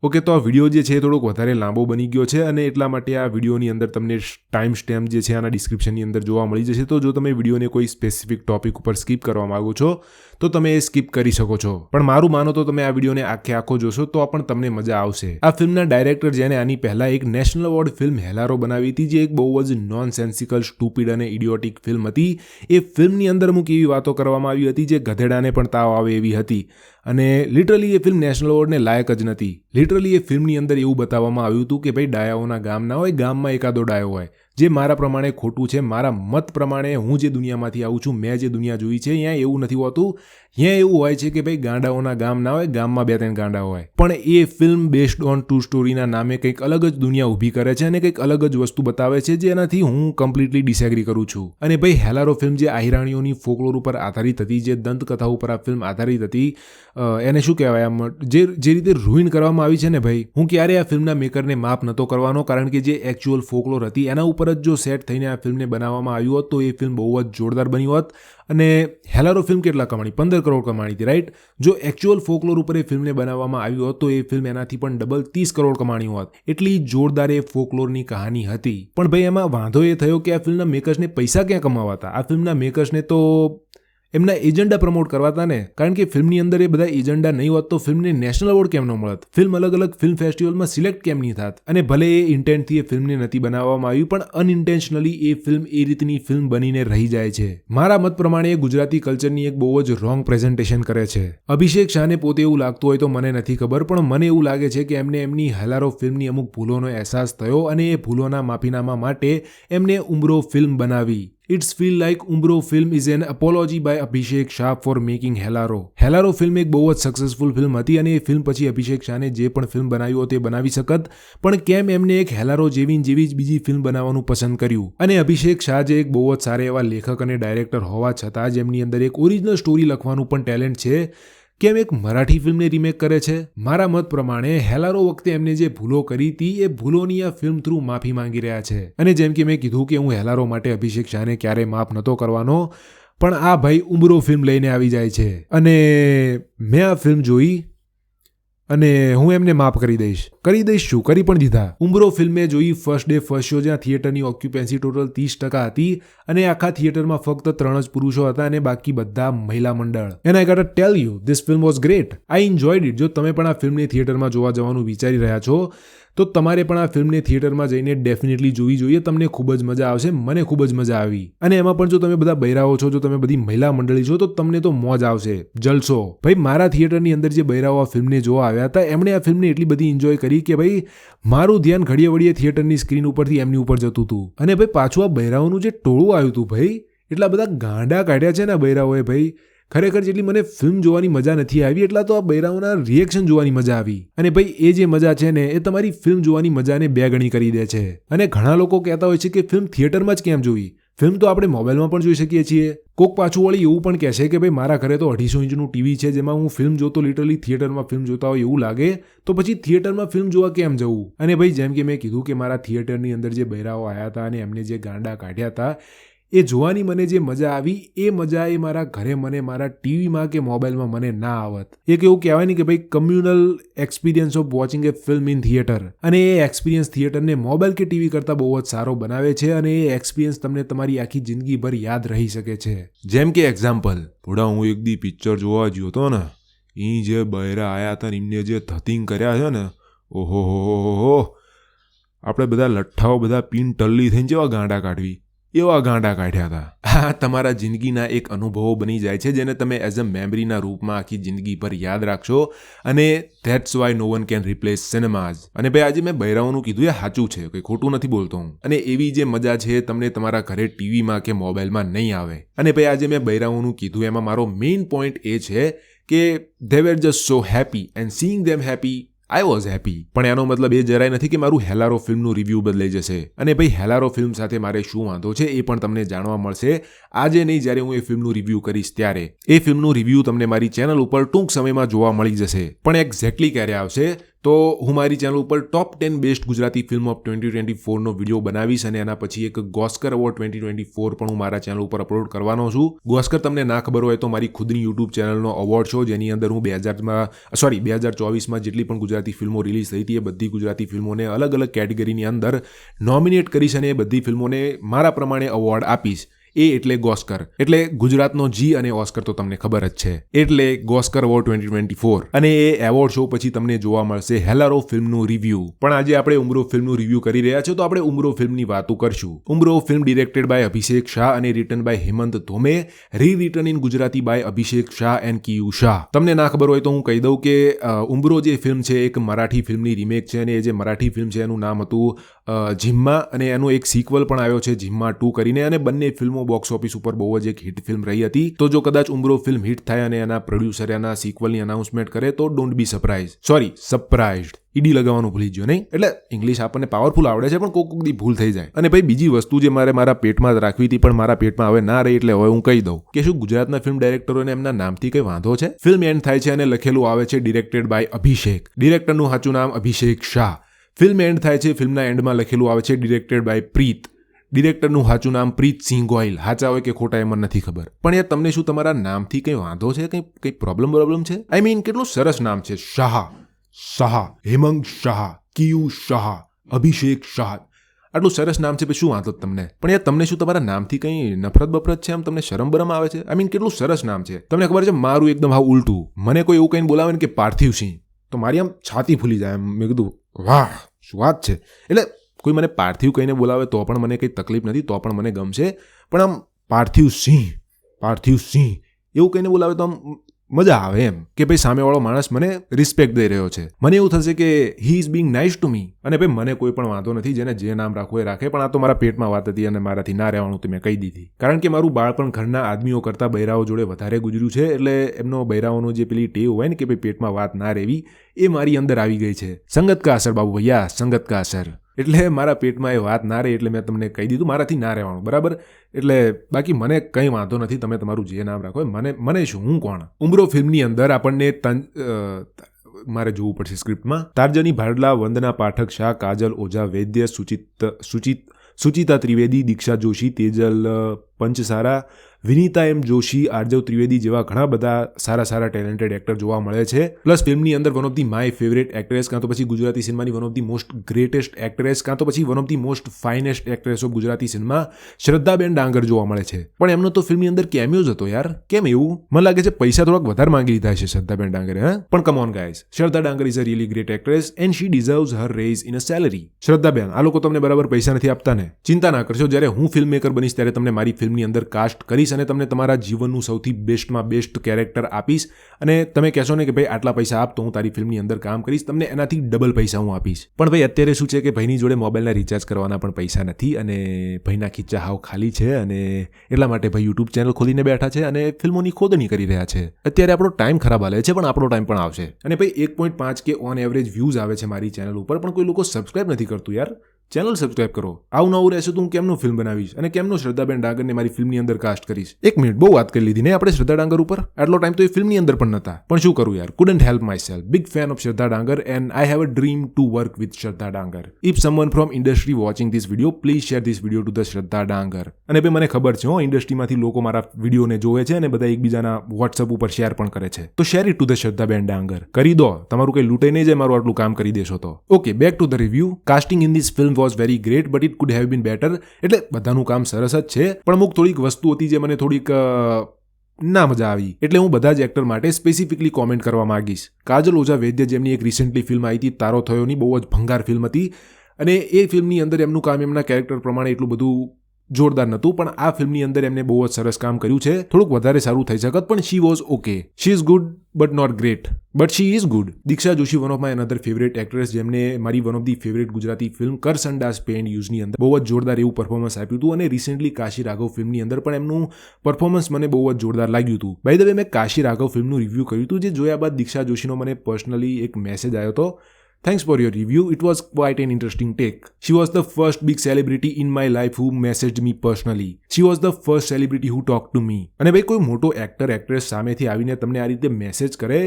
Okay, તો આ video જે છે એ થોડોક વધારે લાંબો બની ગયો છે અને એટલા માટે આ વિડીયોની અંદર તમને ટાઈમ સ્ટેમ્પ જે છે આના ડિસ્ક્રિપ્શનની અંદર જોવા મળી જશે. તો જો તમે વિડીયોને કોઈ સ્પેસિફિક ટોપિક ઉપર સ્કીપ કરવા માગો છો તો તમે એ સ્કીપ કરી શકો છો. પણ મારું માનો તો તમે આ વિડીયોને આખો જોશો તો પણ તમને મજા આવશે. આ ફિલ્મના ડાયરેક્ટર જેને આની પહેલા એક નેશનલ એવોર્ડ ફિલ્મ હેલારો બનાવી હતી, જે એક બહુ જ નોનસેન્સિકલ, સ્ટુપિડ અને ઇડિયોટિક ફિલ્મ હતી. એ ફિલ્મની અંદર અમુક એવી વાતો કરવામાં આવી હતી જે ગધેડાને પણ તાવ આવે એવી હતી અને લિટરલી એ ફિલ્મ નેશનલ એવોર્ડને લાયક જ નથી. લિટરલી એ ફિલ્મની અંદર એવું બતાવવામાં આવ્યું હતું કે ભાઈ ડાયાઓના ગામ ના હોય, ગામમાં એકાદો ડાયો હોય, જે મારા પ્રમાણે ખોટું છે. મારા મત પ્રમાણે હું જે દુનિયામાંથી આવું છું, મેં જે દુનિયા જોઈ છે, અહીંયા એવું નથી હોતું. અહીંયા એવું હોય છે કે ભાઈ ગાંડાઓના ગામ ના હોય, ગામમાં 2-3 ગાંડા હોય. પણ એ ફિલ્મ બેસ્ડ ઓન ટ્રુ સ્ટોરીના નામે કંઈક અલગ જ દુનિયા ઊભી કરે છે અને કંઈક અલગ જ વસ્તુ બતાવે છે, જેનાથી હું કમ્પ્લીટલી ડિસએગ્રી કરું છું. અને ભાઈ હેલારો ફિલ્મ જે આહિરાણીઓની ફોકલોર ઉપર આધારિત હતી, જે દંતકથા ઉપર આ ફિલ્મ આધારિત હતી, એને શું કહેવાય, આમ જે રીતે રૂઇન કરવામાં આવી છે ને ભાઈ, હું ક્યારે આ ફિલ્મના મેકરને માફ નહોતો કરવાનો. કારણ કે જે એકચ્યુઅલ ફોકલોર હતી એના ઉપર જ જો સેટ થઈને આ ફિલ્મને બનાવવામાં આવ્યું હોત તો એ ફિલ્મ બહુ જ જોરદાર બની હોત. અને હેલારો ફિલ્મ કેટલા કમાણી? 15 કરોડ કમાણી હતી, રાઈટ? જો એકચ્યુઅલ ફોકલોર ઉપર એ ફિલ્મને બનાવવામાં આવ્યું હોત તો એ ફિલ્મ એનાથી પણ ડબલ 30 કરોડ કમાણી હોત. એટલી જોરદાર એ ફોકલોરની કહાની હતી. પણ ભાઈ એમાં વાંધો એ થયો કે આ ફિલ્મના મેકર્સને પૈસા ક્યાં કમાવાતા? આ ફિલ્મના મેકર્સને તો એમના એજન્ડા પ્રમોટ કરવાતા ને. કારણ કે ફિલ્મની અંદર એ બધા એજન્ડા નહીં હોત તો ફિલ્મને નેશનલ એવોર્ડ કેમ ન મળત? ફિલ્મ અલગ અલગ ફિલ્મ ફેસ્ટિવલમાં સિલેક્ટ કેમ નહીં થાત? અને ભલે એ ઇન્ટેન્ટથી એ ફિલ્મને નથી બનાવવામાં આવી, પણ અનઇન્ટેન્શનલી એ ફિલ્મ એ રીતની ફિલ્મ બનીને રહી જાય છે. મારા મત પ્રમાણે એ ગુજરાતી કલ્ચરની એક બહુ જ રોંગ પ્રેઝન્ટેશન કરે છે. અભિષેક શાહને પોતે એવું લાગતું હોય તો મને નથી ખબર, પણ મને એવું લાગે છે કે એમને એમની હેલારો ફિલ્મની અમુક ભૂલોનો અહેસાસ થયો અને એ ભૂલોના માફીનામા માટે એમને ઉમરો ફિલ્મ બનાવી. It's feel like Umbro film is an apology by Abhishek Shah for making Helaro. Helaro film એક બહુ જ સક્સેસફુલ ફિલ્મ હતી અને એ ફિલ્મ પછી અભિષેક શાહને જે પણ ફિલ્મ બનાવ્યું તે બનાવી શકત, પણ કેમ એમને એક હેલારો જેવી જ બીજી ફિલ્મ બનાવવાનું પસંદ કર્યું? અને અભિષેક શાહ જે એક બહુ જ સારા એવા લેખક અને ડાયરેક્ટર હોવા છતાં જ એમની અંદર એક ઓરિજિનલ સ્ટોરી લખવાનું પણ ટેલેન્ટ છે, કેમ એક મરાઠી ફિલ્મને રીમેક કરે છે? મારા મત પ્રમાણે હેલારો વખતે એમને જે ભૂલો કરી હતી એ ભૂલોની આ ફિલ્મ થ્રુ માફી માંગી રહ્યા છે. અને જેમ કે મેં કીધું કે હું હેલારો માટે અભિષેક શાહને ક્યારેય માફ નહોતો કરવાનો, પણ આ ભાઈ ઉમરો ફિલ્મ લઈને આવી જાય છે અને મેં આ ફિલ્મ જોઈ અને હું એમને માફ કરી દઈશ. શું કરી પણ દીધા. ઉમરો ફિલ્મે જોઈ ફર્સ્ટ ડે ફર્સ્ટ શો, જ્યાં થિયેટરની ઓક્યુપેન્સી ટોટલ 30% હતી અને આખા થિયેટરમાં ફક્ત 3 જ પુરુષો હતા અને બાકી બધા મહિલા મંડળ. And I got to tell you, this film was great. I enjoyed it. જો તમે પણ આ ફિલ્મને થિયેટરમાં જોવા જવાનું વિચારી રહ્યા છો તો તમારે પણ આ ફિલ્મને થિયેટરમાં જઈને ડેફિનેટલી જોવી જોઈએ. તમને ખૂબ જ મજા આવશે. મને ખૂબ જ મજા આવી. અને એમાં પણ જો તમે બધા બૈરાઓ છો, જો તમે બધી મહિલા મંડળી છો, તો તમને તો મોજ આવશે, જલસો. ભાઈ મારા થિયેટરની અંદર જે બૈરાઓ આ ફિલ્મને જોવા આવ્યા હતા, એમણે આ ફિલ્મને એટલી બધી એન્જોય કરી કે ભાઈ મારું ધ્યાન ઘડીએ વળીએ થિયેટરની સ્ક્રીન ઉપરથી એમની ઉપર જતું હતું. અને ભાઈ પાછું આ બૈરાઓનું જે ટોળું આવ્યું હતું, ભાઈ એટલા બધા ગાંડા કાઢ્યા છે ને આ બૈરાઓએ. ભાઈ ખરેખર જેટલી મને ફિલ્મ જોવાની મજા નથી આવી, એટલા તો આ બૈરાઓના રિએક્શન જોવાની મજા આવી. અને ભાઈ એ જે મજા છે ને એ તમારી ફિલ્મ જોવાની મજાને 2 ગણી કરી દે છે. અને ઘણા લોકો કહેતા હોય છે કે ફિલ્મ થિયેટરમાં જ કેમ જોવી? ફિલ્મ તો આપણે મોબાઈલમાં પણ જોઈ શકીએ છીએ. કોક પાછું વળી એવું પણ કહેશે કે ભાઈ મારા ઘરે તો 250 ઇંચનું ટીવી છે, જેમાં હું ફિલ્મ જોતો લિટરલી થિયેટરમાં ફિલ્મ જોતા હોય એવું લાગે, તો પછી થિયેટરમાં ફિલ્મ જોવા કેમ જવું? અને ભાઈ જેમ કે મેં કીધું કે મારા થિયેટરની અંદર જે બૈરાઓ આવ્યા હતા અને એમને જે ગાંડા કાઢ્યા હતા, એ જોવાની મને જે મજા આવી એ મજા એ મારા ઘરે મને મારા ટીવીમાં કે મોબાઈલમાં મને ના આવત. એક એવું કહેવાય ને કે ભાઈ communal experience of watching A film in theatre. અને એ એક્સપિરિયન્સ થિયેટરને મોબાઈલ કે ટીવી કરતાં બહુ જ સારો બનાવે છે અને એ એક્સપિરિયન્સ તમને તમારી આખી જિંદગીભર યાદ રહી શકે છે. જેમ કે એક્ઝામ્પલ, થોડા હું એક દી પિક્ચર જોવા ગયો હતો ને, એ જે બૈરા આવ્યા હતા ને એમને જે ધતિંગ કર્યા છે ને, ઓહો, આપણે બધા લઠ્ઠાઓ બધા પીન ટલ્લી થઈને જેવા ગાંડા કાઢવી એવા ગાંડા કાઢ્યા હતા. આ તમારા જિંદગીના એક અનુભવો બની જાય છે, જેને તમે એઝ અ મેમરીના રૂપમાં આખી જિંદગી પર યાદ રાખશો. અને that's why no one can replace cinemas. અને ભાઈ આજે મેં બૈરાઓનું કીધું એ સાચું છે, કંઈ ખોટું નથી બોલતો હું. અને એવી જે મજા છે તમને તમારા ઘરે ટીવીમાં કે મોબાઈલમાં નહીં આવે. અને ભાઈ આજે મેં બૈરાઓનું કીધું એમાં મારો મેઇન પોઈન્ટ એ છે કે they were just so happy and seeing them happy I was happy. પણ એનો મતલબ એ જરાય નથી કે મારું હેલારો ફિલ્મનું રિવ્યૂ બદલાઈ જશે. અને ભાઈ હેલારો ફિલ્મ સાથે મારે શું વાંધો છે એ પણ તમને જાણવા મળશે. આજે નહીં, જ્યારે હું એ ફિલ્મનું રિવ્યૂ કરીશ ત્યારે. એ ફિલ્મનું રિવ્યૂ તમને મારી ચેનલ ઉપર ટૂંક સમયમાં જોવા મળી જશે. પણ એક્ઝેક્ટલી ક્યારે આવશે તો હું મારી ચેનલ ઉપર top 10 best Gujarati film of 2024નો વિડીયો બનાવીશ અને એના પછી એક ગોસ્કર એવોર્ડ 2024 પણ હું મારા ચેનલ ઉપર અપલોડ કરવાનો છું. ગોસ્કર તમને ના ખબર હોય તો મારી ખુદની યુટ્યુબ ચેનલનો અવોર્ડ છે જેની અંદર હું 2024માં જેટલી પણ ગુજરાતી ફિલ્મો રિલીઝ થઈ હતી એ બધી ગુજરાતી ફિલ્મોને અલગ અલગ કેટેગરીની અંદર નોમિનેટ કરીશ અને એ બધી ફિલ્મોને મારા પ્રમાણે અવોર્ડ આપીશ. એ એટલે ગોસ્કર, એટલે ગુજરાતનો જી અને ઓસ્કર તો તમને ખબર જ છે, એટલે ગોસ્કર એવોર્ડ 2024. અને એ એવોર્ડ શો પછી તમને જોવા મળશે હેલારો ફિલ્મનું રિવ્યૂ. પણ આજે આપણે ઉમરો ફિલ્મનું રિવ્યૂ કરી રહ્યા છીએ તો આપણે ઉમરો ફિલ્મની વાતો કરશું. Umro film directed by Abhishek Shah અને written by Hemant Dhome, rewritten in Gujarati by Abhishek Shah and કિયુ શાહ. તમને ના ખબર હોય તો હું કહી દઉં કે ઉમરો જે ફિલ્મ છે એક મરાઠી ફિલ્મની રિમેક છે અને એ જે મરાઠી ફિલ્મ છે એનું નામ હતું ઝિમ્મા અને એનું એક સિક્વલ પણ આવ્યો છે ઝિમ્મા 2 કરીને અને બંને ફિલ્મો બોક્સ ઓફિસ ઉપર બહુ જ એક હિટ ફિલ્મ રહી હતી. તો જો કદાચ ઉમરો ફિલ્મ હિટ થાય અને એના પ્રોડ્યુસર એના સિક્વલની અનાઉન્સમેન્ટ કરે તો ડોન્ટ બી સરપ્રાઇઝડ. ઈડી લગાવવાનું ભૂલી ગયો નહીં, એટલે ઇંગ્લિશ આપણને પાવરફુલ આવડે છે પણ કોક દી ભૂલ થઈ જાય. અને ભાઈ બીજી વસ્તુ જે મારા પેટમાં જ રાખવી હતી પણ મારા પેટમાં હવે ના રહી એટલે હવે હું કહી દઉં કે શું ગુજરાતના ફિલ્મ ડાયરેક્ટરોને એમના નામથી કંઈ વાંધો છે? ફિલ્મ એન્ડ થાય છે અને લખેલું આવે છે ડિરેક્ટેડ બાય અભિષેક. ડિરેક્ટરનું સાચું નામ અભિષેક શાહ. ફિલ્મ એન્ડ થાય છે, ફિલ્મના એન્ડમાં લખેલું આવે છે ડિરેક્ટેડ બાય પ્રીત. ડિરેક્ટરનું સાચું નામ પ્રીત સિંહ ગોયલ. સાચા હોય કે ખોટા એ મને નથી ખબર, પણ યાર તમને શું તમારા નામથી કંઈ વાંધો છે? કંઈ પ્રોબ્લેમ છે? આઈ મીન કેટલું સરસ નામ છે. શાહ, હેમંત શાહ, કિયુ શાહ, અભિષેક શાહ, આટલું સરસ નામ છે, શું વાંધો તમને? પણ યાર તમને શું તમારા નામથી કંઈ નફરત બફરત છે? આમ તમને શરમ બરમ આવે છે? આઈ મીન કેટલું સરસ નામ છે. તમને ખબર છે મારું એકદમ હાવ ઉલટું. મને કોઈ એવું કંઈ બોલાવે ને કે પાર્થિવ સિંહ તો મારી આમ છાતી ફૂલી જાય. મેં કીધું વાહ શું વાત છે. એટલે કોઈ મને પાર્થિવ કહીને બોલાવે તો પણ મને કંઈ તકલીફ નથી, તો પણ મને ગમશે. પણ આમ પાર્થિવ સિંહ એવું કહીને બોલાવે તો આમ મજા આવે એમ કે ભાઈ સામેવાળો માણસ મને રિસ્પેક્ટ દઈ રહ્યો છે. મને એવું થશે કે he is Bing nice to me. અને ભાઈ મને કોઈ પણ વાંધો નથી, જેને જે નામ રાખવું એ રાખે, પણ આ તો મારા પેટમાં વાત હતી અને મારાથી ના રહેવાનું તો મેં કહી દીધી. કારણ કે મારું બાળપણ ઘરના આદમીઓ કરતાં બૈરાઓ જોડે વધારે ગુજર્યું છે, એટલે એમનો બૈરાઓનો જે પેલી ટેવ હોય ને કે ભાઈ પેટમાં વાત ના રહેવી એ મારી અંદર આવી ગઈ છે. સંગત કા અસર બાબુ ભૈયા, સંગત કા અસર. એટલે મારા પેટમાં એ વાત ના રહે એટલે મેં તમને કહી દીધું મારાથી ના રહેવાનું, બરાબર? એટલે બાકી મને કંઈ વાંધો નથી, તમે તમારું જે નામ રાખો. મને શું, હું કોણ? ઉમરો ફિલ્મની અંદર આપણને મારે જોવું પડશે સ્ક્રિપ્ટમાં. તારજની ભાડલા, વંદના પાઠક શાહ, કાજલ ઓઝા વૈદ્ય, સુચિતા ત્રિવેદી, દીક્ષા જોશી, તેજલ પંચસારા, વિનીતા એમ જોશી, આર્જવ ત્રિવેદી જેવા ઘણા બધા સારા ટેલેન્ટેડ એક્ટર જોવા મળે છે. પ્લસ ફિલ્મની અંદર one of the my favourite actress, કાં તો પછી ગુજરાતી સિનેમાની one of the most greatest actress, કાં તો પછી one of the most finest actress of Gujarati cinema Shraddhaben Dangar જોવા મળે છે. પણ એમનો તો ફિલ્મની અંદર કેમિયો જ હતો યાર. કેમ એવું? મને લાગે છે પૈસા થોડાક વધારે માંગી લીધા છે શ્રદ્ધાબેન ડાંગરે. પણ come on guys, Shraddha Dangar is a really great actress and she deserves her raise in a salary. Shraddhaben, આ લોકો તમને બરાબર પૈસા નથી આપતા ને? ચિંતા ના કરશો, જ્યારે હું ફિલ્મ મેકર બનીશ ત્યારે તમને મારી ફિલ્મની અંદર કાસ્ટ કરીશ અને તમને તમારા જીવનનું સૌથી બેસ્ટમાં બેસ્ટ કેરેક્ટર આપીશ અને તમે કહેશો ને કે ભાઈ આટલા પૈસા આપ તો હું તારી ફિલ્મની અંદર કામ કરીશ, તમને એનાથી ડબલ પૈસા હું આપીશ. પણ ભાઈ અત્યારે શું છે કે ભાઈની જોડે મોબાઈલના રિચાર્જ કરવાના પણ પૈસા નથી અને ભાઈના ખીચા હાવ ખાલી છે અને એટલા માટે ભાઈ યુટ્યુબ ચેનલ ખોલીને બેઠા છે અને ફિલ્મોની ખોદણી કરી રહ્યા છે. અત્યારે આપણો ટાઈમ ખરાબ હાલે છે પણ આપણો ટાઈમ પણ આવશે. અને ભાઈ 1.5 કે ઓન એવરેજ વ્યૂઝ આવે છે મારી ચેનલ ઉપર, પણ કોઈ લોકો સબસ્ક્રાઇબ નથી કરતું યાર. ચેનલ સબસ્ક્રાઇબ કરો. આવું નવું રહેશે તો હું કેમનું ફિલ્મ બનાવીશ અને કેમનું શ્રદ્ધાબેન ડાંગરને મારી ફિલ્મની અંદર કાસ્ટ કરીશ. 1 મિનિટ, બહુ વાત કરી લીધી ને આપણે શ્રદ્ધા ડાંગર ઉપર. આટલો ટાઈમ તો એ ફિલ્મની અંદર પણ નહોતા, પણ શું કરું યાર, couldn't help my self. Big fan of શ્રદ્ધા ડાંગર and I have a dream to work with શ્રદ્ધા ડાંગર. If someone from industry watching this video, please share this video to the શ્રદ્ધા ડાંગર. અને ભાઈ મને ખબર છે ઇન્ડસ્ટ્રીમાંથી લોકો મારા વિડીયોને જોવે છે અને બધા એકબીજાના વોટ્સઅપ ઉપર શેર પણ કરે છે, તો શેર ઇટ ટુ ધ શ્રદ્ધાબેન ડાંગર. કરી દો, તમારું કંઈ લૂંટે નહીં જાય મારું આટલું કામ કરી દેશો તો. Okay, back to the review. Casting in this film was very great but it could have been better. એટલે બધાનું કામ સરસ જ છે, પણ અમુક થોડીક વસ્તુ હતી જે મને થોડીક ના મજા આવી, એટલે હું બધા જ એક્ટર માટે સ્પેસિફિકલી કોમેન્ટ કરવા માંગીશ. કાજલ ઓઝા વૈદ્ય, જેમની એક રિસેન્ટલી ફિલ્મ આવી હતી તારો થયોની, બહુ જ ભંગાર ફિલ્મ હતી અને એ ફિલ્મની અંદર એમનું કામ એમના કેરેક્ટર પ્રમાણે એટલું બધું જોરદાર નહોતું, પણ આ ફિલ્મની અંદર એમને બહુ જ સરસ કામ કર્યું છે. થોડુંક વધારે સારું થઈ શકત, પણ she was okay. She is good but not great, but she is good. Diksha Joshi, one of my another favourite actress, જેમને મારી one of the favourite Gujarati film Karsandas pay યુઝની અંદર બહુ જ જોરદાર એવું પરફોર્મન્સ આપ્યું હતું અને રિસેન્ટલી કાશી રાઘવ ફિલ્મની અંદર પણ એમનું પરફોર્મન્સ મને બહુ જ જોરદાર લાગ્યું હતું. બાય ધ વે, મેં કાશી રાઘવ ફિલ્મનું રિવ્યૂ કર્યું હતું, જે જોયા બાદ દીક્ષા જોશીનો મને પર્સનલી એક મેસેજ આવ્યો હતો Thanks for your review. It was quite an interesting take. She was the first big celebrity in my life who messaged me personally. She was the first celebrity who talked to me. અને ભાઈ કોઈ મોટો actor actress સામેથી આવીને તમને આ રીતે message કરે,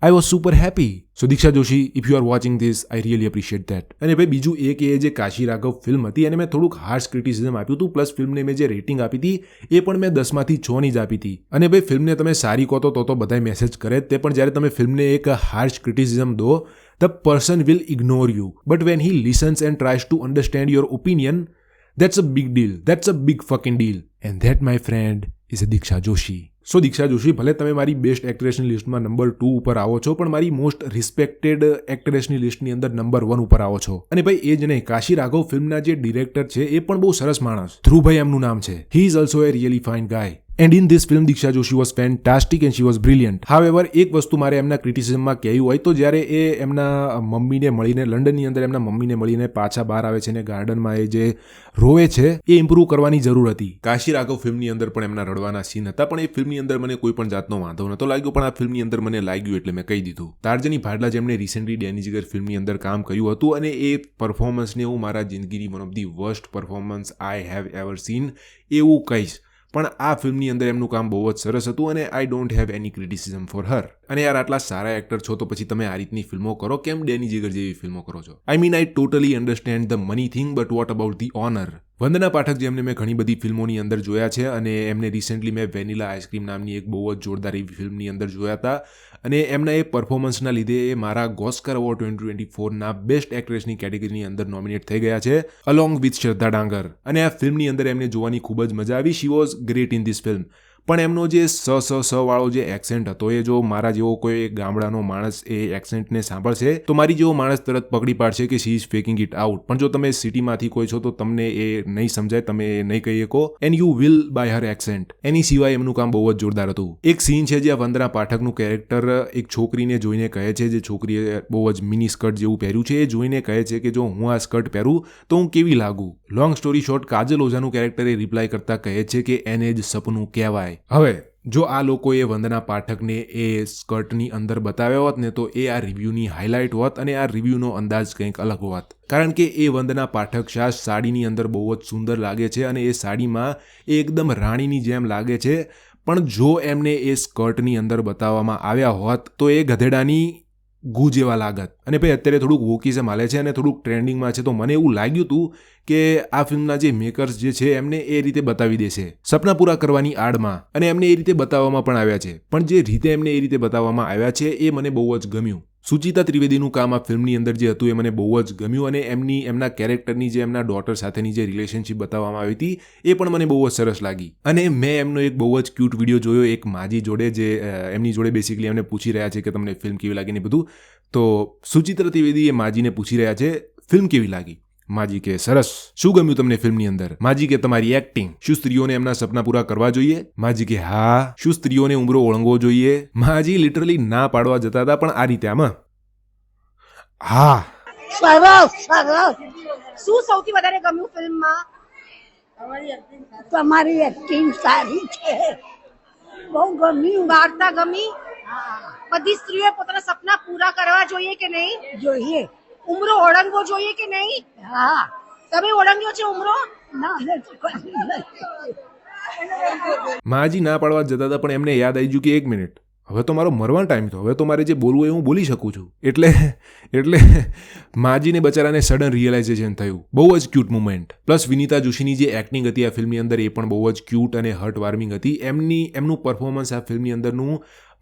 I was super happy. So Diksha Joshi, if you are watching this, I really appreciate that. અને ભાઈ બીજું એક એ જે કાશી રાઘવ ફિલ્મ હતી એને મેં થોડુંક હાર્શ ક્રિટિસિઝમ આપ્યું હતું, પ્લસ ફિલ્મને મેં જે રેટિંગ આપી હતી એ પણ મેં 10માંથી 6 જ આપી હતી. અને ભાઈ ફિલ્મને તમે સારી કહો તો બધાય મેસેજ કરે તે, પણ જ્યારે તમે ફિલ્મને એક હાર્શ ક્રિટિસિઝમ દો, the person will ignore you. But when he listens and tries to understand your opinion, that's a big deal. That's a big fucking deal. And that, my friend, is a દીક્ષા જોશી. સો દીક્ષા જોશી, ભલે તમે મારી best એક્ટ્રેસની લિસ્ટમાં number 2 ઉપર આવો છો, પણ મારી most respected એક્ટ્રેસની લિસ્ટની અંદર નંબર 1 ઉપર આવો છો. અને ભાઈ એ જ નહીં, કાશી રાઘવ ફિલ્મના જે ડિરેક્ટર છે એ પણ બહુ સરસ માણસ, ધ્રુવભાઈ એમનું નામ છે. He is also a really fine guys. And in this film, Diksha Joshi was fantastic and she was brilliant. However, એક વસ્તુ મારે એમના ક્રિટિસિઝમમાં કહેવું હોય તો જ્યારે એ એમના મમ્મીને મળીને લંડનની અંદર એમના મમ્મીને મળીને પાછા બહાર આવે છે ને ગાર્ડનમાં એ જે રોવે છે એ ઇમ્પ્રૂવ કરવાની જરૂર હતી. કાશી રાઘવ ફિલ્મની અંદર પણ એમના રડવાના સીન હતા, પણ એ ફિલ્મની અંદર મને કોઈ પણ જાતનો વાંધો નહોતો લાગ્યો, પણ આ ફિલ્મની અંદર મને લાગ્યું એટલે મેં કહી દીધું. તારજની ભાડલા જેમણે રિસેન્ટલી ડેની જીગર ફિલ્મની અંદર કામ કર્યું હતું અને એ પરફોર્મન્સને હું મારા જિંદગીની one of the worst performance I have ever scene એવું કહીશ. પણ આ ફિલ્મની અંદર એમનું કામ બહુ જ સરસ હતું અને I don't have any criticism for her. અને યાર આટલા સારા એક્ટર છો તો પછી તમે આ રીતની ફિલ્મો કરો કેમ? ડેની જીગર જેવી ફિલ્મો કરો છો. I mean I totally understand the money thing, but what about the honour? Vandana Pathak જેમને મેં ઘણી બધી ફિલ્મોની અંદર જોયા છે અને એમને રિસેન્ટલી મેં વેનીલા આઈસ્ક્રીમ નામની એક બહુ જ જોરદાર એવી ફિલ્મની અંદર જોયા હતા અને એમના એ પરફોર્મન્સના લીધે એ મારા ઓસ્કર એવોર્ડ 2024ના બેસ્ટ એક્ટ્રેસની કેટેગરીની અંદર નોમિનેટ થઈ ગયા છે અલોંગ વિથ શ્રદ્ધા ડાંગર. અને આ ફિલ્મની અંદર એમને જોવાની ખૂબ જ મજા આવી. She was great in this film. પણ એમનો જે સ વાળો જે એક્સેન્ટ હતો એ જો મારા જેવો કોઈ ગામડાનો માણસ એ એક્સેન્ટને સાંભળશે તો મારી જેવો માણસ તરત પકડી પાડશે કે she is faking it out. પણ જો તમે સિટીમાંથી કોઈ છો તો તમને એ નહીં સમજાય, તમે એ નહીં કહી શકો and you will buy her accent. એની સિવાય એમનું કામ બહુ જ જોરદાર હતું. એક સીન છે જ્યાં વંદના પાઠકનું કેરેક્ટર એક છોકરીને જોઈને કહે છે, જે છોકરીએ બહુ જ મિની સ્કર્ટ જેવું પહેર્યું છે, એ જોઈને કહે છે કે જો હું આ સ્કર્ટ પહેરું તો હું કેવી લાગુ. લોંગ સ્ટોરી શોર્ટ, કાજલ ઓઝાનું કેરેક્ટરે રિપ્લાય કરતા કહે છે કે એને જ સપનું કહેવાય. હવે જો આ લોકોએ વંદના પાઠકને એ સ્કર્ટની અંદર બતાવ્યા હોત ને તો એ આ રિવ્યૂની હાઇલાઇટ હોત અને આ રિવ્યૂનો અંદાજ કંઈક અલગ હોત. કારણ કે એ વંદના પાઠક શાહ સાડીની અંદર બહુ જ સુંદર લાગે છે અને એ સાડીમાં એ એકદમ રાણીની જેમ લાગે છે. પણ જો એમને એ સ્કર્ટની અંદર બતાવવામાં આવ્યા હોત તો એ ગધેડાની ગુ જેવા લાગત. અને ભાઈ અત્યારે થોડુંક વોકિઝમ હાલે છે અને થોડુંક ટ્રેન્ડિંગમાં છે, તો મને એવું લાગ્યું હતું કે આ ફિલ્મના જે મેકર્સ જે છે એમને એ રીતે બતાવી દેશે સપના પૂરા કરવાની આડમાં, અને એમને એ રીતે બતાવવામાં પણ આવ્યા છે. પણ જે રીતે એમને એ રીતે બતાવવામાં આવ્યા છે એ મને બહુ જ ગમ્યું. સુચિતા ત્રિવેદીનું કામ આ ફિલ્મની અંદર જે હતું એ મને બહુ જ ગમ્યું અને એમના કેરેક્ટરની જે એમના ડોટર સાથેની જે રિલેશનશિપ બતાવવામાં આવી હતી એ પણ મને બહુ જ સરસ લાગી. અને મેં એમનો એક બહુ જ ક્યુટ વિડીયો જોયો એક માજી જોડે, જે એમની જોડે બેસિકલી એમને પૂછી રહ્યા છે કે તમને ફિલ્મ કેવી લાગી ને બધું. તો સુચિત્રા ત્રિવેદી એ માજીને પૂછી રહ્યા છે ફિલ્મ કેવી લાગી. માજી કે સરસ. શું ગમ્યું તમને ફિલ્મની અંદર? માજી કે તમારી એક્ટિંગ. શું સ્ત્રીઓને એમના સપના પૂરા કરવા જોઈએ? માજી કે હા. શું સ્ત્રીઓને ઉંબરો ઓળંગવો જોઈએ? માજી લિટરલી ના પાડવા જતા હતા, પણ આ રીતે આમાં હા. શું સૌથી વધારે ગમ્યું ફિલ્મમાં? તમારી એક્ટિંગ સારી છે, બહુ ગમ્યું. વાર્તા ગમી? બધી સ્ત્રીઓએ પોતાના સપના પૂરા કરવા જોઈએ કે નહીં? જોઈએ. ઉમરો ઓળંગવો જોઈએ કે નહીં? હા. તમે ઓળંગ્યો છે ઉમરો? ના નથી કરી. માજી ના પાડવા જતા હતા, પણ એમને યાદ આવી ગયું કે એક મિનિટ, હવે તો મારો મરવાનો ટાઈમ થયો, હવે તો મારે જે બોલવું એ હું બોલી શકું છું. એટલે માજીને બચારાને સડન રિયલાઇઝેશન થયું. બહુ જ ક્યુટ મુમેન્ટ. પ્લસ વિનીતા જોશીની જે એક્ટિંગ હતી આ ફિલ્મની અંદર એ પણ બહુ જ ક્યુટ અને હર્ટ વાર્મિંગ હતી. એમનું પરફોર્મન્સ આ ફિલ્મની અંદરનું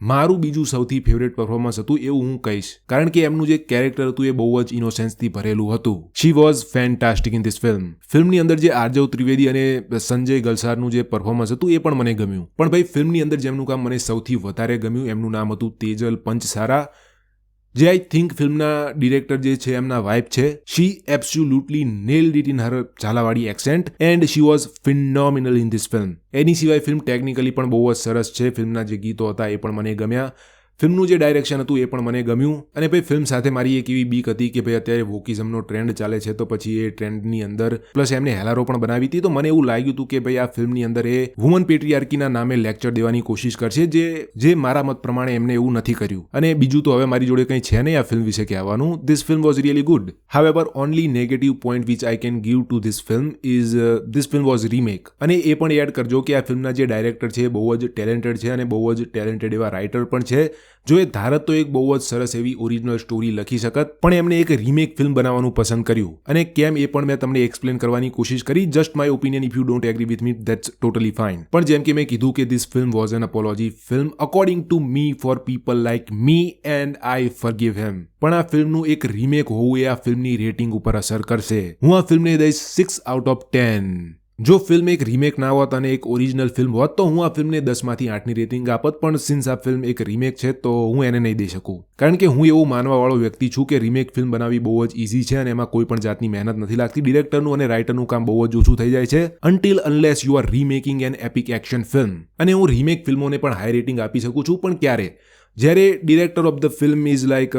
મારું બીજું સૌથી ફેવરેટ પરફોર્મન્સ હતું એવું હું કહીશ, કારણ કે એમનું જે કેરેક્ટર હતું એ બહુ જ ઇનોસેન્સથી ભરેલું હતું. She was fantastic in this film. ફિલ્મની અંદર જે આરજવ ત્રિવેદી અને સંજય ગલસારનું જે પરફોર્મન્સ હતું એ પણ મને ગમ્યું. પણ ભાઈ ફિલ્મની અંદર જેમનું કામ મને સૌથી વધારે ગમ્યું એમનું નામ હતું તેજલ પંચસારા, જે આઈ થિંક ફિલ્મના ડિરેક્ટર જે છે એમના વાઇફ છે. She absolutely nailed it in her Zalawadi accent and she was phenomenal in this film. એની સિવાય ફિલ્મ ટેકનિકલી પણ બહુ જ સરસ છે. ફિલ્મના જે ગીતો હતા એ પણ મને ગમ્યા. ફિલ્મનું જે ડાયરેક્શન હતું એ પણ મને ગમ્યું અને ભાઈ ફિલ્મ સાથે મારી એક એવી બીક હતી કે ભાઈ અત્યારે વોકિઝમનો ટ્રેન્ડ ચાલે છે તો પછી એ ટ્રેન્ડની અંદર પ્લસ એમને હેલારો પણ બનાવી હતી તો મને એવું લાગ્યું હતું કે ભાઈ આ ફિલ્મની અંદર એ વુમન પેટ્રિયાર્કીના નામે લેક્ચર દેવાની કોશિશ કરશે જે મારા મત પ્રમાણે એમને એવું નથી કર્યું અને બીજું તો હવે મારી જોડે કંઈ છે નહીં આ ફિલ્મ વિશે કહેવાનું. This film was really good. However only negative point which I can give two this film is this film was remake. અને એ પણ એડ કરજો કે આ ફિલ્મના જે ડાયરેક્ટર છે બહુ જ ટેલેન્ટેડ છે અને બહુ જ ટેલેન્ટેડ એવા રાઇટર પણ છે. જો એ ધારત તો એક બહુ જ સરસ એવી ઓરિજિનલ સ્ટોરી લખી શકત પણ એમને એક રીમેક ફિલ્મ બનાવવાનું પસંદ કર્યું અને કેમ એ પણ મેં તમને એક્સપ્લેન કરવાની કોશિશ કરી. Just my opinion. If you don't agree with me that's totally fine. પણ જેમ કે મેં કીધું કે this film was an apology film according to me for people like me and I forgive him. પણ આ ફિલ્મનું એક રીમેક હોવું એ આ ફિલ્મની રેટિંગ ઉપર અસર કરશે. હું આ ફિલ્મને દઈશ 6 out of 10. જો ફિલ્મ એક રીમેક ના હોત અને એક ઓરિજિનલ ફિલ્મ હોત તો હું આ ફિલ્મને 10માંથી 8ની રેટિંગ આપત પણ સિન્સ આ ફિલ્મ એક રીમેક છે તો હું એને નહીં દઈ શકું કારણ કે હું એવું માનવાવાળો વ્યક્તિ છું કે રીમેક ફિલ્મ બનાવવી બહુ જ ઇઝી છે અને એમાં કોઈ પણ જાતની મહેનત નથી લાગતી. ડિરેક્ટરનું અને રાઇટરનું કામ બહુ જ ઓછું થઈ જાય છે until unless you are remaking an epic action film. અને હું રીમેક ફિલ્મોને પણ હાઈ રેટિંગ આપી શકું છું પણ ક્યારે? જ્યારે director of the film is like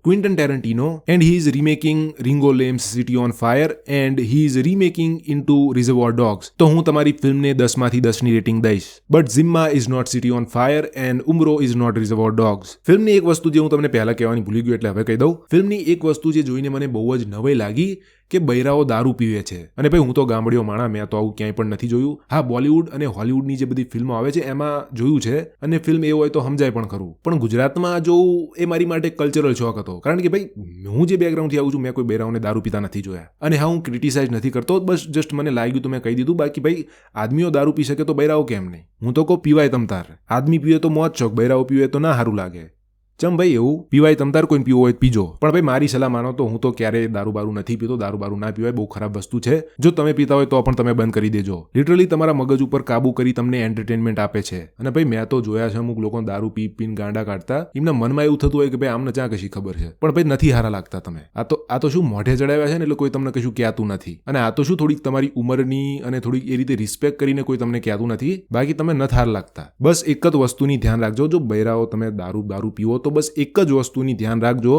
Quentin Tarantino and he is remaking Ringo Lam's City on Fire and he is remaking into Reservoir Dogs તો હું તમારી ફિલ્મને 10માંથી 10ની રેટિંગ દઈશ. But Jhimma is not City on Fire and Umbarro is not Reservoir Dogs. ફિલ્મની એક વસ્તુ જે હું તમને પહેલા કહેવાની ભૂલી ગયો એટલે હવે કહી દઉં. ફિલ્મની એક વસ્તુ જે જોઈને મને બહુ જ નવાઈ લાગી કે બૈરાઓ દારૂ પીવે છે અને ભાઈ હું તો ગામડીઓ માણા મેં તો આવું ક્યાંય પણ નથી જોયું. હા, બોલિવૂડ અને હોલિવૂડની જે બધી ફિલ્મો આવે છે એમાં જોયું છે અને ફિલ્મ એ હોય તો સમજાય પણ ખરું પણ ગુજરાતમાં જોવું એ મારી માટે કલ્ચરલ શોખ હતો કારણ કે ભાઈ હું જે બેકગ્રાઉન્ડથી આવું છું મેં કોઈ બૈરાઓને દારૂ પીતા નથી જોયા અને હા હું ક્રિટિસાઇઝ નથી કરતો બસ જસ્ટ મને લાગ્યું તો મેં કહી દીધું. બાકી ભાઈ આદમીઓ દારૂ પી શકે તો બૈરાઓ કેમ નહીં? હું તો કહું પીવાય તમતાર. આદમી પીવે તો મોજ શોખ, બૈરાઓ પીવે તો ના સારું લાગે. ચમ ભાઈ એવું પીવાય તમતાર કોઈને પીવો હોય પીજો પણ ભાઈ મારી સલાહ માનો તો હું તો ક્યારેય દારૂ બારૂ નથી પીતો. દારૂ બારૂ ના પીવાય, બહુ ખરાબ વસ્તુ છે. જો તમે પીતા હોય તો પણ તમે બંધ કરી દેજો. લિટરલી તમારા મગજ ઉપર કાબુ કરી તમને એન્ટરટેનમેન્ટ આપે છે. અને ભાઈ મેં તો જોયા છે અમુક લોકો દારૂ પીને ગાંડા કાઢતા એમના મનમાં એવું થતું હોય કે ભાઈ આમને ચા કશી ખબર છે પણ ભાઈ નથી હારા લાગતા તમે. આ તો શું મોઢે ચડાવ્યા છે ને એટલે કોઈ તમને કશું કહેતું નથી અને આ તો શું થોડીક તમારી ઉંમરની અને થોડીક એ રીતે રિસ્પેક્ટ કરીને કોઈ તમને કહેતું નથી. બાકી તમે નથી હાર લાગતા. બસ એક જ વસ્તુની ધ્યાન રાખજો. જો બૈરાઓ તમે દારૂ પીવો તો બસ એક જ વસ્તુની ધ્યાન રાખજો,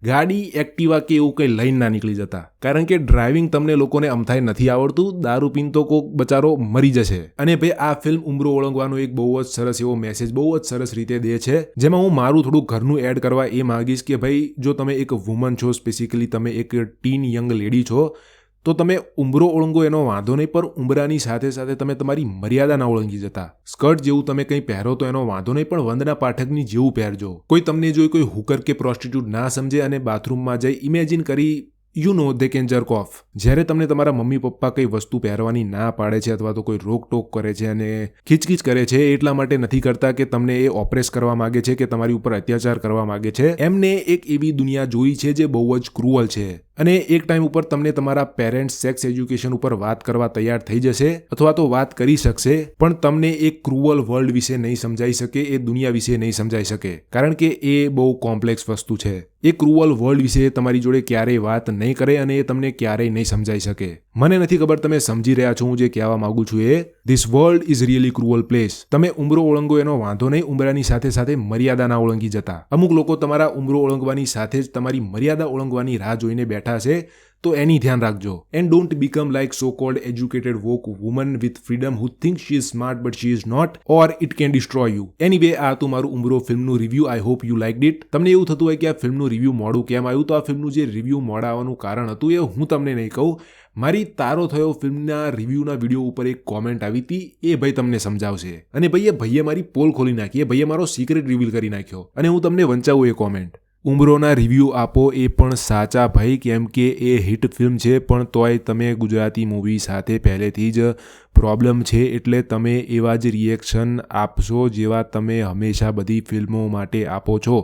ગાડી એક્ટિવા કે એવું કંઈ લઈને ના નીકળી જતા કારણ કે ડ્રાઇવિંગ તમને લોકોને અમથાય નથી આવડતું. દારૂ પીને તો કોઈક બચારો મરી જશે. અને ભાઈ આ ફિલ્મ ઉમરો ઓળંગવાનો એક બહુ જ સરસ એવો મેસેજ બહુ જ સરસ રીતે દે છે જેમાં હું મારું થોડું ઘરનું એડ કરવા એ માંગીશ કે ભાઈ જો તમે એક વુમન છો, સ્પેસિફિકલી તમે એક ટીન યંગ લેડી છો તો તમે ઉંબરો ઓળંગો એનો વાંધો નહીં પણ ઉંબરાની સાથે સાથે તમે તમારી મર્યાદા ના ઓળંગી જતા. સ્કર્ટ જેવું તમે કંઈ પહેરો તો એનો વાંધો નહીં પણ વંદના પાઠકની જેવું પહેરજો. કોઈ તમને જોઈ કોઈ હુકર કે પ્રોસ્ટિટ્યૂટ ના સમજે અને બાથરૂમમાં જઈ ઇમેજિન કરી you know they can jerk of. જ્યારે તમને તમારા મમ્મી પપ્પા કઈ વસ્તુ પહેરવાની ના પાડે છે અથવા તો કોઈ રોકટોક કરે છે અને ખીચકીચ કરે છે એટલા માટે નથી કરતા કે તમને એ ઓપ્રેસ કરવા માંગે છે કે તમારી ઉપર અત્યાચાર કરવા માંગે છે. એમને એક એવી દુનિયા જોઈ છે જે બહુ જ ક્રુઅલ છે અને એક ટાઈમ ઉપર તમને તમારા પેરેન્ટ્સ સેક્સ એજ્યુકેશન ઉપર વાત કરવા તૈયાર થઈ જશે અથવા તો વાત કરી શકશે પણ તમને એક ક્રુઅલ વર્લ્ડ વિશે નહીં સમજાઈ શકે, એ દુનિયા વિશે નહીં સમજાઈ શકે કારણ કે એ બહુ કોમ્પ્લેક્સ વસ્તુ છે. એ ક્રુઅલ વર્લ્ડ વિશે તમારી જોડે ક્યારેય વાત નહીં કરે અને એ તમને ક્યારેય નહીં સમજાઈ શકે. મને નથી ખબર તમે સમજી રહ્યા છો હું જે કહેવા માંગુ છું એ. This world is really cruel place. તમે ઉંબરો ઓળંગો એનો વાંધો નહીં, ઉંબરાની સાથે સાથે મર્યાદા ના ઓળંગી જતા. અમુક લોકો તમારા ઉંબરો ઓળંગવાની સાથે જ તમારી મર્યાદા ઓળંગવાની રાહ જોઈને બેઠા છે તો એની ધ્યાન રાખજો. And don't become like so called educated woke woman with freedom who think she is smart but she is not or it can destroy you. Anyway આ હતું મારું ઉંબરો ફિલ્મનું review. I hope you liked it. તમને એવું થતું હોય કે આ ફિલ્મનું રિવ્યૂ મોડું કેમ આવ્યું તો આ ફિલ્મનું જે રિવ્યૂ મોડા આવવાનું કારણ હતું એ હું તમને નહીં કહું. મારી તારો થયો ફિલ્મના રિવ્યૂના વિડીયો ઉપર એક કોમેન્ટ આવી હતી એ ભાઈ તમને સમજાવશે અને ભાઈએ મારી પોલ ખોલી નાખી, એ ભાઈએ મારો સિક્રેટ રિવીલ કરી નાખ્યો અને હું તમને વંચાવું એ કોમેન્ટ. ઉંબરોના રિવ્યૂ આપો એ પણ સાચા ભાઈ કેમ કે એ હિટ ફિલ્મ છે પણ તોય તમે ગુજરાતી મૂવી સાથે પહેલેથી જ પ્રોબ્લેમ છે એટલે તમે એવા જ રિએક્શન આપશો જેવા તમે હંમેશા બધી ફિલ્મો માટે આપો છો.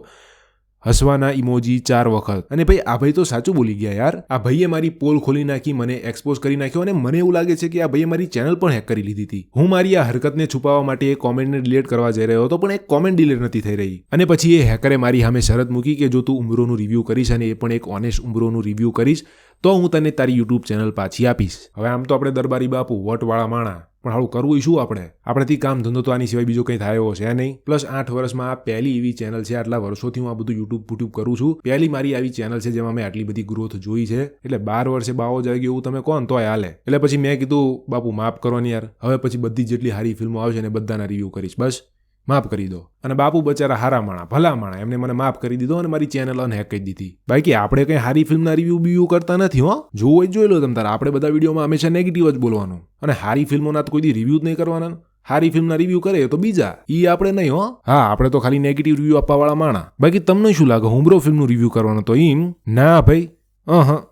હસવાના ઇમોજી 4 વખત. અને ભાઈ આ ભાઈ તો સાચું બોલી ગયા યાર. આ ભાઈએ મારી પોલ ખોલી નાખી, મને એક્સપોઝ કરી નાખ્યો અને મને એવું લાગે છે કે આ ભાઈએ મારી ચેનલ પણ હેક કરી લીધી હતી. હું મારી આ હરકતને છુપાવવા માટે એ કોમેન્ટને ડિલીટ કરવા જઈ રહ્યો હતો પણ એક કોમેન્ટ ડિલીટ નથી થઈ રહી અને પછી એ હેકરે મારી સામે શરત મૂકી કે જો તું ઉંબરોનું રિવ્યૂ કરીશ અને એ પણ એક ઓનેસ્ટ ઉંબરોનું રિવ્યૂ કરીશ તો હું તને તારી યુટ્યુબ ચેનલ પાછી આપીશ. હવે આમ તો આપણે દરબારી બાપુ વટવાળા માણા પણ હાલું કરવું શું આપણેથી કામ ધંધો તો આની સિવાય બીજો કંઈ થાય એવો છે નહીં. પ્લસ 8 વર્ષમાં આ પહેલી એવી ચેનલ છે, આટલા વર્ષોથી હું આ બધું યુટ્યુબ કરું છું, પહેલી મારી આવી ચેનલ છે જેમાં મેં આટલી બધી ગ્રોથ જોઈ છે. એટલે 12 વર્ષે બાવો જાય ગયો એવું તમે કોણ તોય હાલે. એટલે પછી મેં કીધું બાપુ માફ કરો ને યાર, હવે પછી બધી જેટલી સારી ફિલ્મો આવશે ને બધાના રિવ્યૂ કરીશ, બસ માફ કરી દો. અને બાપુ બચારા હારા માણા, ભલા માણા, એમને મને માફ કરી દીધો અને મારી ચેનલ અનહેક કરી દીધી. બાકી આપણે કંઈ સારી ફિલ્મના રિવ્યૂ કરતા નથી હો. જોવો જોઈ લો તમે તારે. આપણે બધા વિડીયોમાં હંમેશા નેગેટિવ જ બોલવાનું અને સારી ફિલ્મોના તો કોઈ દી રિવ્યૂ જ નહીં કરવાના. સારી ફિલ્મના રિવ્યૂ કરે તો બીજા, ઈ આપણે નહીં હો. હા, આપણે તો ખાલી નેગેટિવ રિવ્યૂ આપવાવાળા માણા. બાકી તમને શું લાગે હુમરો ફિલ્મનું રિવ્યૂ કરવાનું તો ઈમ ના ભાઈ,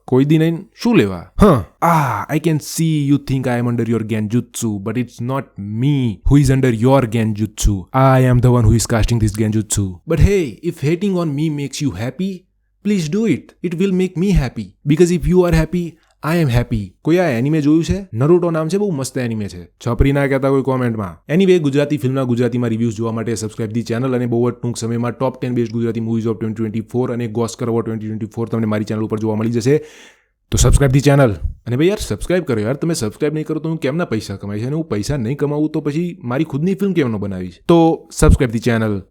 કોઈ દી નહીં. શું લેવા? I can see you think I am under your genjutsu, but it's not me who is under your genjutsu. I am the one who is casting this genjutsu. But hey, if hating on me makes you happy, please do it. It will make me happy. Because if you are happy, I am happy. કોઈ આ anime જોયું છે? નરુટો નામ છે, બહુ મસ્ત anime છે. છપરી ના કહેતા કોઈ કોમેન્ટમાં. એનીવે, ગુજરાતી ફિલ્મના ગુજરાતીમાં રિવ્યૂઝ જોવા માટે સબસ્ક્રાઇબ ધી ચેનલ અને બહુ જ ટૂંક સમયમાં ટોપ 10 બેસ્ટ ગુજરાતી મૂવીઝ ઓફ 2024 અને ઓસ્કર અવોર્ડ 2024 તમને મારી ચેનલ ઉપર જોવા મળી જશે. તો સબસ્ક્રાઇબ ધી ચેનલ. અને ભાઈ યાર સબસ્ક્રાઇબ કરો યાર. તમે સબસ્ક્રાઇબ નહીં કરો તો હું કેમના પૈસા કમાઈશ? અને હું પૈસા નહીં કમાવું તો પછી મારી ખુદની ફિલ્મ કેમનો બનાવીશ? તો સબસ્ક્રાઇબ ધી ચેનલ.